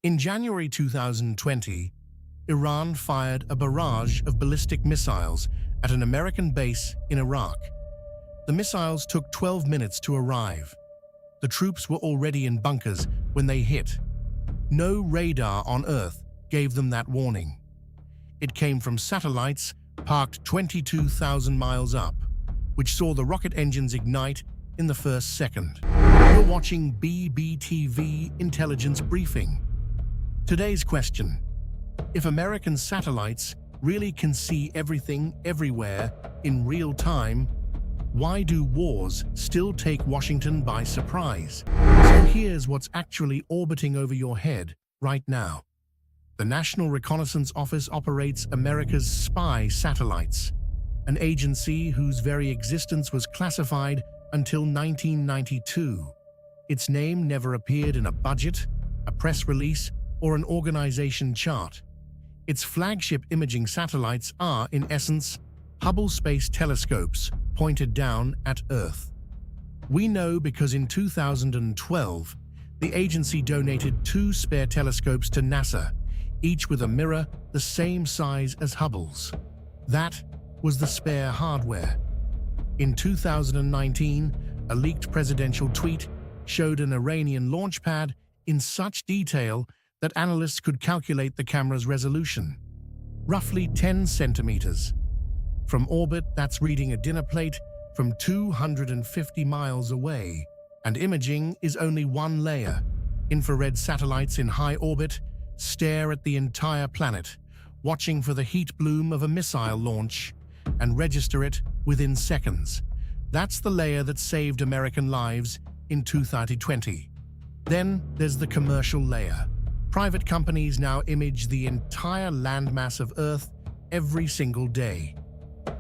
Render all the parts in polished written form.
In January 2020, Iran fired a barrage of ballistic missiles at an American base in Iraq. The missiles took 12 minutes to arrive. The troops were already in bunkers when they hit. No radar on Earth gave them that warning. It came from satellites parked 22,000 miles up, which saw the rocket engines ignite in the first second. You're watching BBTV Intelligence Briefing. Today's question: if American satellites really can see everything everywhere in real time, why do wars still take Washington by surprise? So here's what's actually orbiting over your head right now. The National Reconnaissance Office operates America's spy satellites, an agency whose very existence was classified until 1992. Its name never appeared in a budget, a press release, or an organization chart. Its flagship imaging satellites are, in essence, Hubble space telescopes pointed down at Earth. We know because in 2012, the agency donated 2 spare telescopes to NASA, each with a mirror the same size as Hubble's. That was the spare hardware. In 2019, a leaked presidential tweet showed an Iranian launch pad in such detail that analysts could calculate the camera's resolution. Roughly 10 centimeters. From orbit, that's reading a dinner plate from 250 miles away. And imaging is only one layer. Infrared satellites in high orbit stare at the entire planet, watching for the heat bloom of a missile launch, and register it within seconds. That's the layer that saved American lives in 2020. Then there's the commercial layer. Private companies now image the entire landmass of Earth every single day.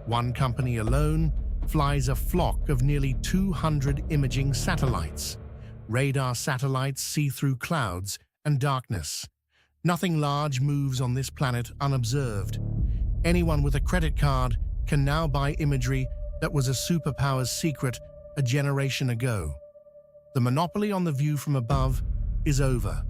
One company alone flies a flock of nearly 200 imaging satellites. Radar satellites see through clouds and darkness. Nothing large moves on this planet unobserved. Anyone with a credit card can now buy imagery that was a superpower's secret a generation ago. The monopoly on the view from above is over.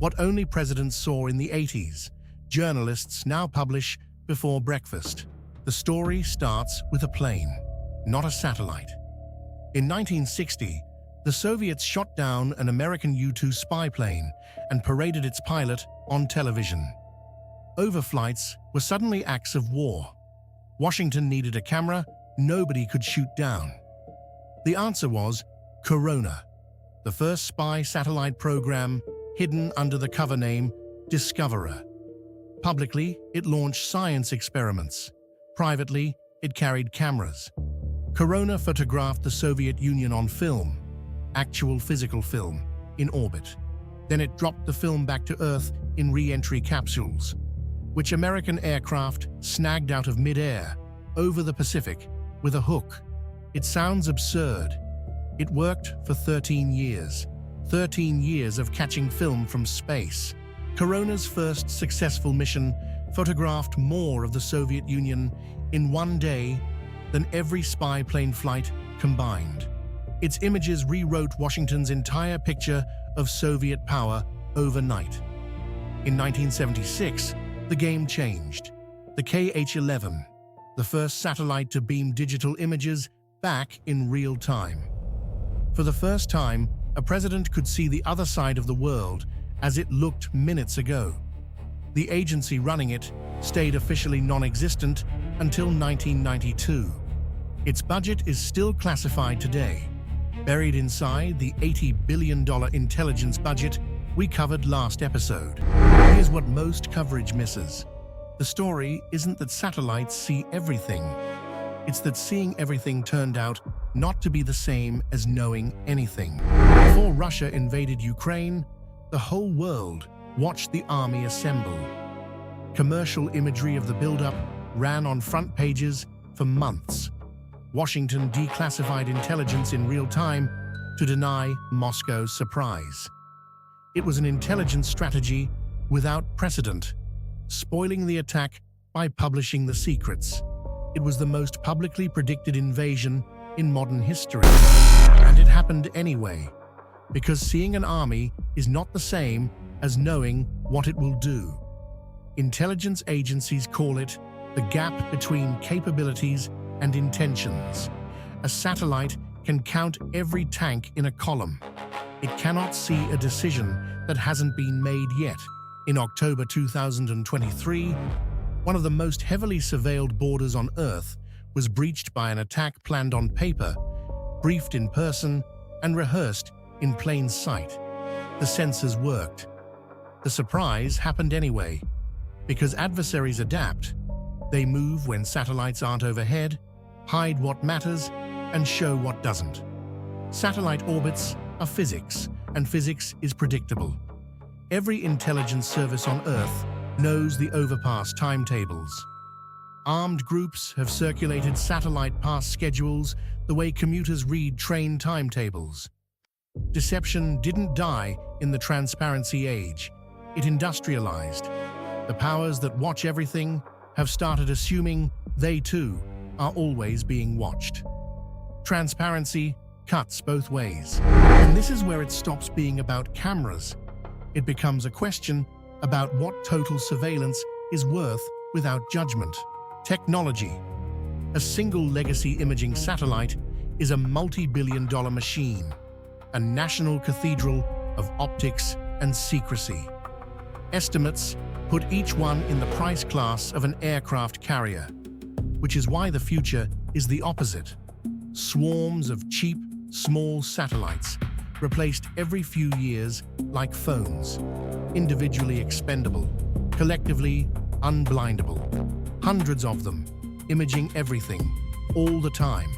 What only presidents saw in the 80s, journalists now publish before breakfast. The story starts with a plane, not a satellite. In 1960, the Soviets shot down an American U-2 spy plane and paraded its pilot on television. Overflights were suddenly acts of war. Washington needed a camera nobody could shoot down. The answer was Corona, the first spy satellite program hidden under the cover name Discoverer. Publicly, it launched science experiments. Privately, it carried cameras. Corona photographed the Soviet Union on film, actual physical film, in orbit. Then it dropped the film back to Earth in re-entry capsules, which American aircraft snagged out of mid-air over the Pacific with a hook. It sounds absurd. It worked for 13 years. 13 years of catching film from space. Corona's first successful mission photographed more of the Soviet Union in one day than every spy plane flight combined. Its images rewrote Washington's entire picture of Soviet power overnight. In 1976, the game changed. The KH-11, the first satellite to beam digital images back in real time. For the first time, a president could see the other side of the world as it looked minutes ago. The agency running it stayed officially non-existent until 1992. Its budget is still classified today, buried inside the $80 billion intelligence budget we covered last episode. Here's what most coverage misses. The story isn't that satellites see everything. It's that seeing everything turned out not to be the same as knowing anything. Before Russia invaded Ukraine, the whole world watched the army assemble. Commercial imagery of the buildup ran on front pages for months. Washington declassified intelligence in real time to deny Moscow's surprise. It was an intelligence strategy without precedent, spoiling the attack by publishing the secrets. It was the most publicly predicted invasion in modern history. And it happened anyway, because seeing an army is not the same as knowing what it will do. Intelligence agencies call it the gap between capabilities and intentions. A satellite can count every tank in a column. It cannot see a decision that hasn't been made yet. In October 2023, one of the most heavily surveilled borders on Earth was breached by an attack planned on paper, briefed in person, and rehearsed in plain sight. The sensors worked. The surprise happened anyway, because adversaries adapt. They move when satellites aren't overhead, hide what matters, and show what doesn't. Satellite orbits are physics, and physics is predictable. Every intelligence service on Earth knows the overpass timetables. Armed groups have circulated satellite pass schedules the way commuters read train timetables. Deception didn't die in the transparency age. It industrialized. The powers that watch everything have started assuming they too are always being watched. Transparency cuts both ways. And this is where it stops being about cameras. It becomes a question about what total surveillance is worth without judgment. Technology. A single legacy imaging satellite is a multi-billion-dollar machine, a national cathedral of optics and secrecy. Estimates put each one in the price class of an aircraft carrier, which is why the future is the opposite. Swarms of cheap, small satellites replaced every few years like phones, individually expendable, collectively unblindable. Hundreds of them, imaging everything, all the time.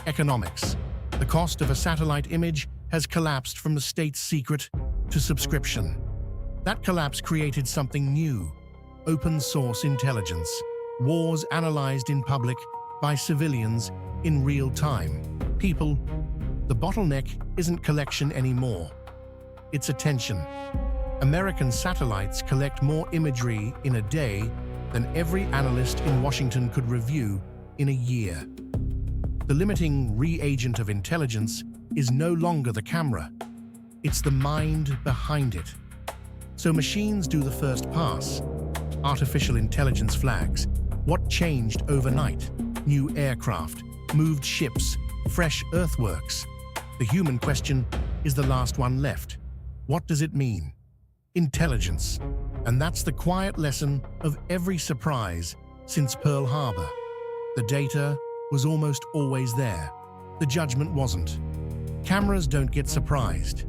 Economics. The cost of a satellite image has collapsed from the state secret to subscription. That collapse created something new: open source intelligence. Wars analyzed in public by civilians in real time. People, the bottleneck isn't collection anymore. It's attention. American satellites collect more imagery in a day than every analyst in Washington could review in a year. The limiting reagent of intelligence is no longer the camera. It's the mind behind it. So machines do the first pass. Artificial intelligence flags. What changed overnight? New aircraft, moved ships, fresh earthworks. The human question is the last one left. What does it mean? Intelligence. And that's the quiet lesson of every surprise since Pearl Harbor. The data was almost always there. The judgment wasn't. Cameras don't get surprised.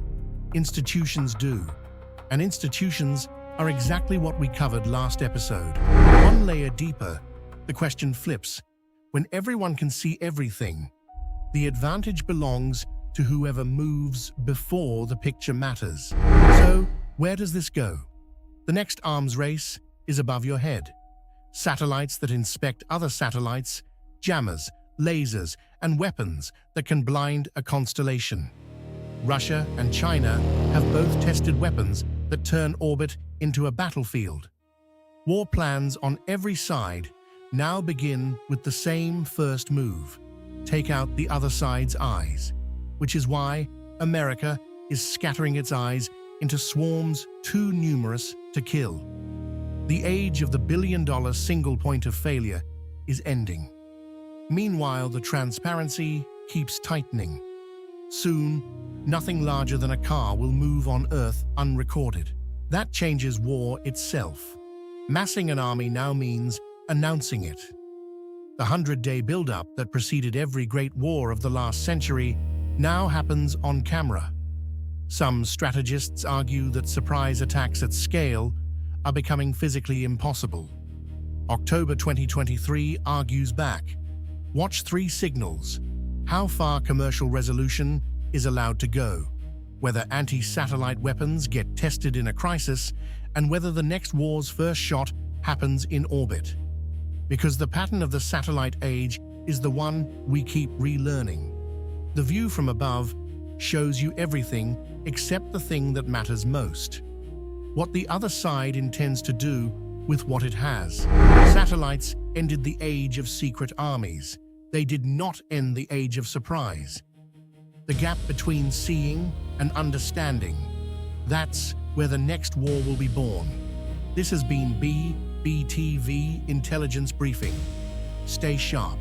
Institutions do. And institutions are exactly what we covered last episode. One layer deeper, the question flips. When everyone can see everything, the advantage belongs to whoever moves before the picture matters. So, where does this go? The next arms race is above your head. Satellites that inspect other satellites, jammers, lasers, and weapons that can blind a constellation. Russia and China have both tested weapons that turn orbit into a battlefield. War plans on every side now begin with the same first move: take out the other side's eyes, which is why America is scattering its eyes into swarms too numerous to kill. The age of the billion-dollar single point of failure is ending. Meanwhile, the transparency keeps tightening. Soon, nothing larger than a car will move on Earth unrecorded. That changes war itself. Massing an army now means announcing it. The 100-day build-up that preceded every great war of the last century now happens on camera. Some strategists argue that surprise attacks at scale are becoming physically impossible. October 2023 argues back. Watch three signals: how far commercial resolution is allowed to go, whether anti-satellite weapons get tested in a crisis, and whether the next war's first shot happens in orbit. Because the pattern of the satellite age is the one we keep relearning. The view from above shows you everything except the thing that matters most. What the other side intends to do with what it has. Satellites ended the age of secret armies. They did not end the age of surprise. The gap between seeing and understanding, that's where the next war will be born. This has been BBTV Intelligence Briefing. Stay sharp.